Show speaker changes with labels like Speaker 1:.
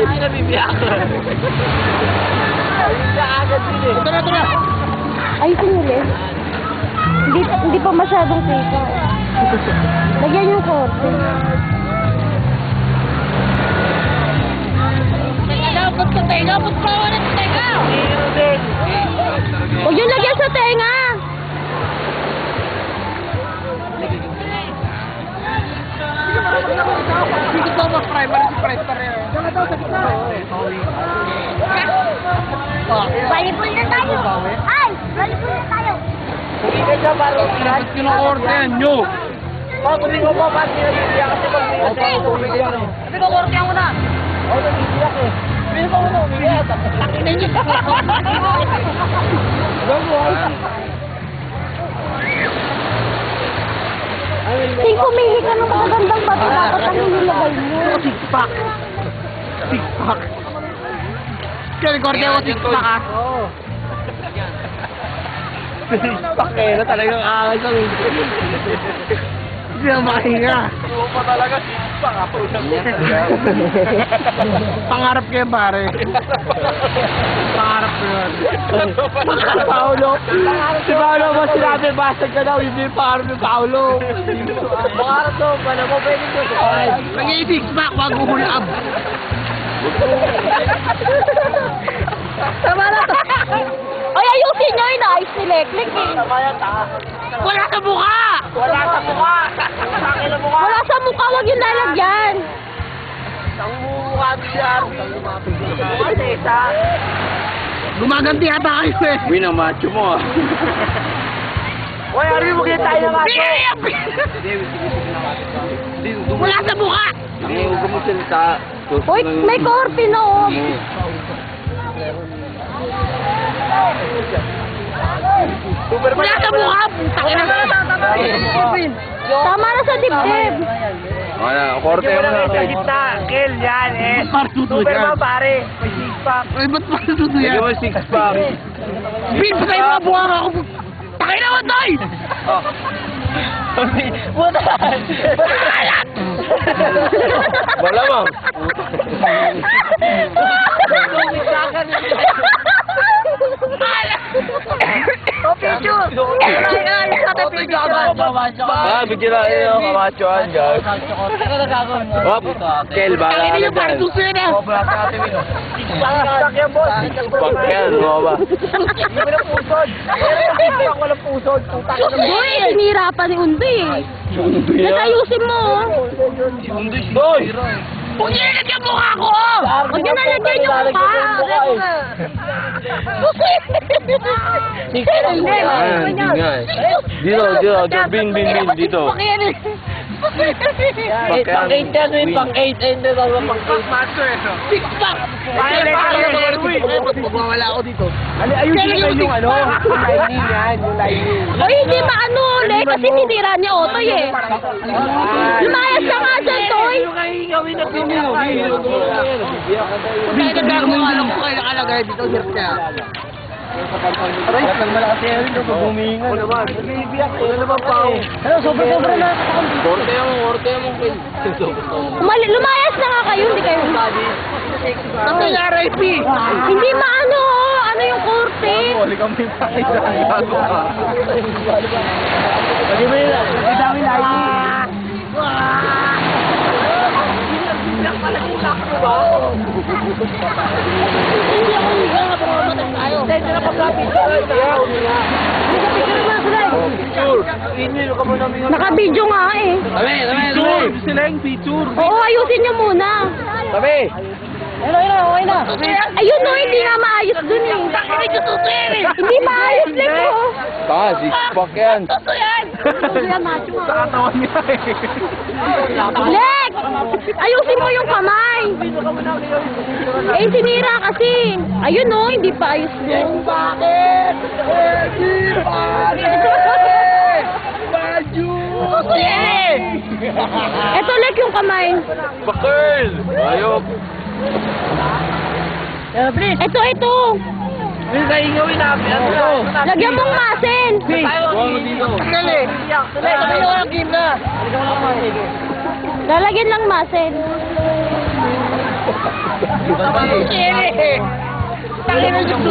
Speaker 1: hindi na bibiyak. Ito na.
Speaker 2: Ay, sinuli. Hindi pa masyadong kita. Lagyan yung korte.
Speaker 1: Dapat sa tenga, ba't pa wala sa tenga?
Speaker 2: Huwag yung lagyan sa tenga!
Speaker 1: Dito daw mag-primary si Fred pa rin. Diyan daw sa gitna.
Speaker 2: Volleyball na tayo! Ay! Volleyball na tayo!
Speaker 1: Dapat kino-order nyo.
Speaker 3: Hindi ko pa pati nabibigyan kasi pag hindi kasi ako bumigyan eh.
Speaker 1: Sabi ko, order mo na.
Speaker 3: Ako nabibigyan eh. Hindi ko muna umigyan.
Speaker 1: Takinan nyo.
Speaker 2: Ting, pumili ka ng magagandang bato. Dapat ang nilagay mo.
Speaker 1: Six-pack. Six-pack. Kaya order mo six-pack ha?
Speaker 3: Oo. Six-pack eh. Talagang aangal sa
Speaker 1: Hindi na makahinga.
Speaker 3: Oo pa talaga six-pack. Ako
Speaker 1: Pangarap kayo pare. Pangarap ko yun.
Speaker 3: Paolo. Si Paolo mo sinabi, basag ka daw. Hindi pangarap ni Paolo. Pangarap daw. Pala mo, pwede ko.
Speaker 1: Nag-i-six-pack, wag uhulab.
Speaker 2: Tama na to. Ay, ayusin nyo yun. Ayos ni Leklik eh.
Speaker 3: Tama yan, ta.
Speaker 1: Wala sa mukha!
Speaker 3: Wala sa mukha. Sakit na mukha.
Speaker 2: Wala sa mukha. Huwag yung lalagyan.
Speaker 3: Ang mukha niya. Ate, isa.
Speaker 1: Gumaganti ata kayo eh.
Speaker 3: Uy, na macho mo ah. Uy, ano yung mukha tayo na macho?
Speaker 1: Wala sa mukha!
Speaker 3: Hindi, huwag mo salita.
Speaker 2: Uy, may korte na oh.
Speaker 1: Wala sa mukha! Takin na!
Speaker 2: Tama na sa dibdib.
Speaker 3: Wala, korte mo na. Sa gitna, kill yan eh.
Speaker 1: Ba't parang
Speaker 3: Superman pare, may six-pack.
Speaker 1: Ay, ba't parang tuto yan?
Speaker 3: Lagyan mo six-pack.
Speaker 1: Bin, patay mga buha ako! Takin na, Toy!
Speaker 3: Buta! Wala mo.
Speaker 2: Oh, picture!
Speaker 3: Bigyan na yung kamachoan dyan. Hop, Kel, bala
Speaker 1: Takin
Speaker 3: ka
Speaker 1: na, parang
Speaker 3: dyan.
Speaker 1: tuto yan ah!
Speaker 3: Six-pack yan, boss. Six-pack yan, mga ba? Hindi mo na pusod. Six-pack walang pusod.
Speaker 2: Uy, sinira pa ni Undoy eh. Natayusin mo oh.
Speaker 3: Boy!
Speaker 1: Huwag niyo nilagyan mukha ko!
Speaker 2: Huwag niyo nalagyan yung mukha. Hindi,
Speaker 3: Hindi nga eh. Dito, bin, dito. Pang-8 yan, may pang-8. Hindi daw pang-8.
Speaker 1: Master eh. Six-pack! Magwawala ako dito.
Speaker 3: Ayusin nyo yung ano, yung lining yan, yung lining.
Speaker 2: Uy, hindi ba ano ulit? Kasi tinira niya Otoy eh. Lumayas ka nga dyan, Toy.
Speaker 1: Hindi ka bago mo alam ko kayo nakalagay dito, sir kaya.
Speaker 3: Aray, lang malakas yan, ito, bumingan. Ano naman? Nag-iibiyak, ano naman pa ako? Ano, sobra na. Korte mo, Kel.
Speaker 2: Lumayas na nga kayo, hindi kayo.
Speaker 1: Ano yung RIP?
Speaker 2: Hindi maano, ano yung korte?
Speaker 3: Huli kami sa isa. Pwede mo yun, ang dami lining.
Speaker 2: Naka-video nga eh.
Speaker 3: Picture! Sila yung picture.
Speaker 2: Oo, ayusin niyo muna.
Speaker 3: Tabi!
Speaker 2: Okay na. Ayun no, hindi nga maayos dun eh. Hindi maayos lang ko.
Speaker 3: Taka, six-pack yan.
Speaker 2: Kuya, macho nga.
Speaker 3: Nakatawan niya eh.
Speaker 2: Lek! Ayusin mo yung kamay. Eh, sinira kasi. Ayun no, hindi pa ayos dun.
Speaker 3: Bakit? Hindi
Speaker 2: Eto, Lek, yung kamay.
Speaker 3: Bakil! Ayop!
Speaker 2: Ito.
Speaker 3: Hindi sa ingawin namin.
Speaker 2: Lagyan mong masin.
Speaker 3: Dali! Dali ko ang game na!
Speaker 2: Lalagyan lang masin.
Speaker 1: Cherry! Tangin na yung